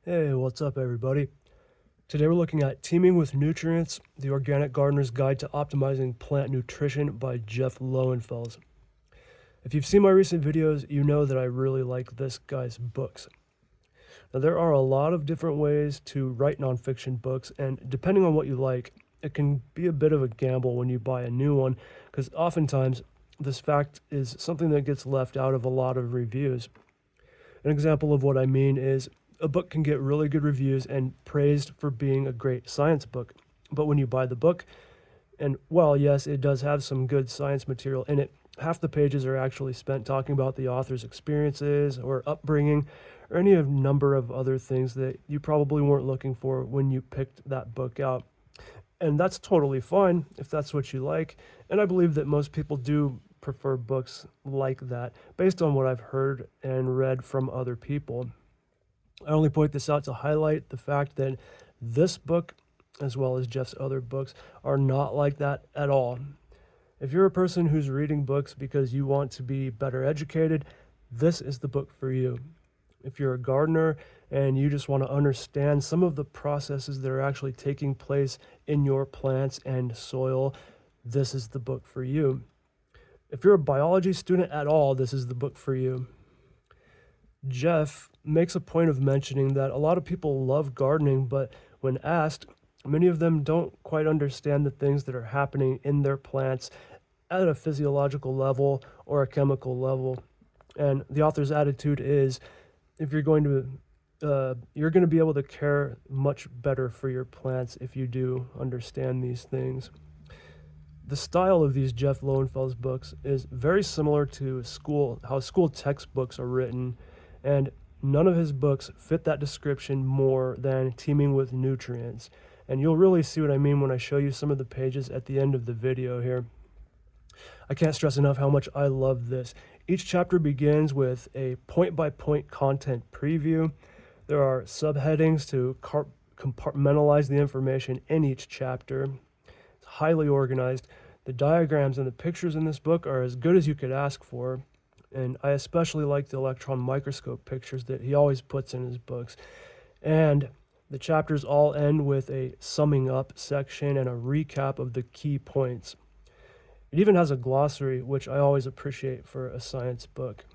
Hey, what's up, everybody? Today we're looking at Teaming with Nutrients, the Organic Gardener's Guide to Optimizing Plant Nutrition by Jeff Lowenfels. If you've seen my recent videos, you know that I really like this guy's books. Now, there are a lot of different ways to write nonfiction books, and depending on what you like, it can be a bit of a gamble when you buy a new one, because oftentimes this fact is something that gets left out of a lot of reviews. An example of what I mean is a book can get really good reviews and praised for being a great science book. But when you buy the book, and while yes, it does have some good science material in it, half the pages are actually spent talking about the author's experiences or upbringing or any of number of other things that you probably weren't looking for when you picked that book out. And that's totally fine if that's what you like. And I believe that most people do prefer books like that based on what I've heard and read from other people. I only point this out to highlight the fact that this book, as well as Jeff's other books, are not like that at all. If you're a person who's reading books because you want to be better educated, this is the book for you. If you're a gardener and you just want to understand some of the processes that are actually taking place in your plants and soil, this is the book for you. If you're a biology student at all, this is the book for you. Jeff makes a point of mentioning that a lot of people love gardening, but when asked, many of them don't quite understand the things that are happening in their plants at a physiological level or a chemical level. And the author's attitude is if you're going to be able to care much better for your plants if you do understand these things. The style of these Jeff Lowenfels books is very similar to how school textbooks are written, and none of his books fit that description more than Teaming with Nutrients. And you'll really see what I mean when I show you some of the pages at the end of the video here. I can't stress enough how much I love this. Each chapter begins with a point-by-point content preview. There are subheadings to compartmentalize the information in each chapter. It's highly organized. The diagrams and the pictures in this book are as good as you could ask for. And I especially like the electron microscope pictures that he always puts in his books. And the chapters all end with a summing up section and a recap of the key points. It even has a glossary, which I always appreciate for a science book.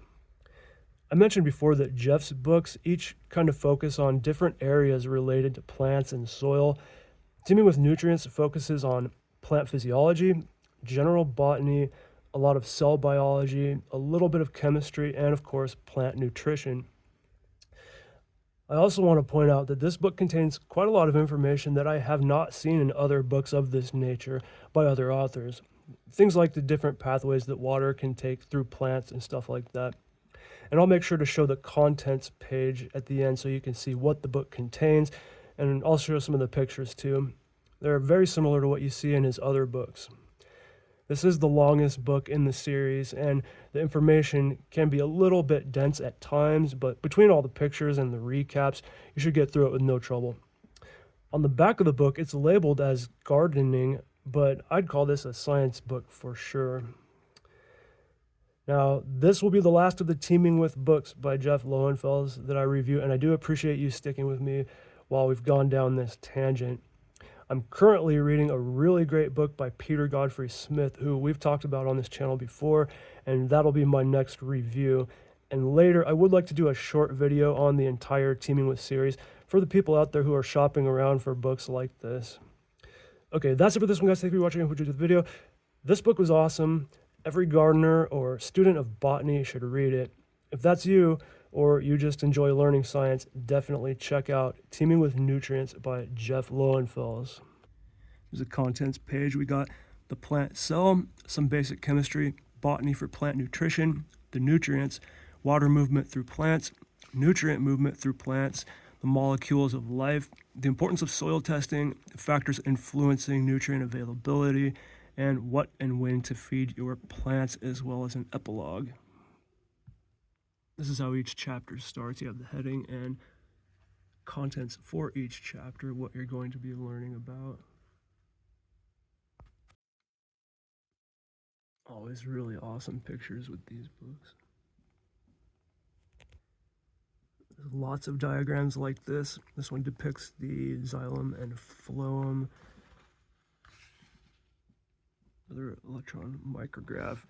I mentioned before that Jeff's books each kind of focus on different areas related to plants and soil. Teaming with Nutrients focuses on plant physiology, general botany, a lot of cell biology, a little bit of chemistry, and of course, plant nutrition. I also want to point out that this book contains quite a lot of information that I have not seen in other books of this nature by other authors. Things like the different pathways that water can take through plants and stuff like that. And I'll make sure to show the contents page at the end so you can see what the book contains, and I'll show some of the pictures too. They're very similar to what you see in his other books. This is the longest book in the series, and the information can be a little bit dense at times, but between all the pictures and the recaps, you should get through it with no trouble. On the back of the book, it's labeled as gardening, but I'd call this a science book for sure. Now, this will be the last of the Teaming with books by Jeff Lowenfels that I review, and I do appreciate you sticking with me while we've gone down this tangent. I'm currently reading a really great book by Peter Godfrey Smith, who we've talked about on this channel before, and that'll be my next review. And later, I would like to do a short video on the entire Teaming with series for the people out there who are shopping around for books like this. Okay, that's it for this one, guys. Thank you for watching. I hope you enjoyed the video. This book was awesome. Every gardener or student of botany should read it. If that's you, or you just enjoy learning science, definitely check out Teaming with Nutrients by Jeff Lowenfels. There's a contents page. We got the plant cell, some basic chemistry, botany for plant nutrition, the nutrients, water movement through plants, nutrient movement through plants, the molecules of life, the importance of soil testing, factors influencing nutrient availability, and what and when to feed your plants, as well as an epilogue. This is how each chapter starts. You have the heading and contents for each chapter, what you're going to be learning about. Always really awesome pictures with these books. There's lots of diagrams like this. This one depicts the xylem and phloem. Another electron micrograph.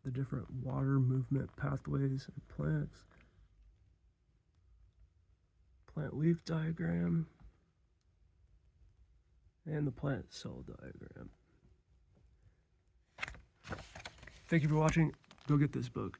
The different water movement pathways in plants. Plant leaf diagram. And the plant cell diagram. Thank you for watching. Go get this book.